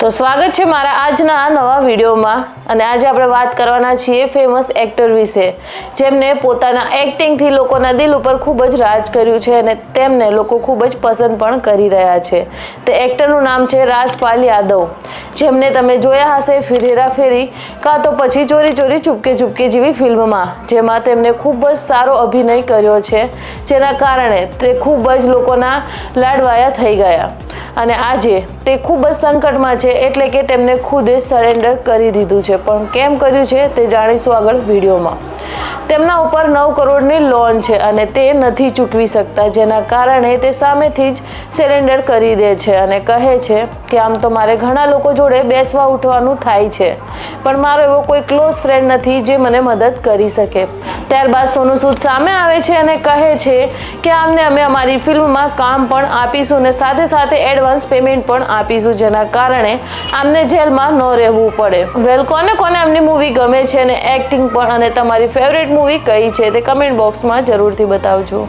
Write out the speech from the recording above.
તો સ્વાગત છે મારા આજના નવા વિડીયોમાં અને આજે આપણે વાત કરવાના છીએ ફેમસ એક્ટર વિશે જેમને પોતાના એક્ટિંગથી લોકોના દિલ ઉપર ખૂબ જ રાજ કર્યું છે અને તેમને લોકો ખૂબ જ પસંદ પણ કરી રહ્યા છે। તે એક્ટરનું નામ છે રાજપાલ યાદવ, જેમને તમે જોયા હશે ફિર હેરા ફેરી કાં તો પછી ચોરી ચોરી ચુપકે ચુપકે જેવી ફિલ્મમાં, જેમાં તેમને ખૂબ જ સારો અભિનય કર્યો છે, જેના કારણે તે ખૂબ જ લોકોના લાડવાયા થઈ ગયા અને આજે તે ખૂબ જ સંકટમાં છે, એટલે કે તેમને ખુદે સરેન્ડર કરી દીધું છે। પણ કેમ કર્યું છે તે જાણીશું આગળ વિડીયોમાં। તેમના ઉપર 9 કરોડની લોન છે અને તે નથી ચૂકવી શકતા, જેના કારણે તે સામેથી જ સરેન્ડર કરી દે છે અને કહે છે કે આમ તો મારે ઘણા લોકો જોડે બેસવા ઉઠવાનું થાય છે, પણ મારો એવો કોઈ ક્લોઝ ફ્રેન્ડ નથી જે મને મદદ કરી શકે। ત્યારબાદ સોનુ સૂદ સામે આવે છે અને કહે છે કે આમને અમે અમારી ફિલ્મમાં કામ પણ આપીશું અને સાથે સાથે એડવાન્સ પેમેન્ટ પણ આપીશું, જેના કારણે આમને જેલમાં ન રહેવું પડે। વેલ, કોને કોને આમની મૂવી ગમે છે અને એક્ટિંગ પણ, અને તમારી ફેવરેટ મૂવી કઈ છે તે કમેન્ટ બોક્સમાં જરૂરથી બતાવજો।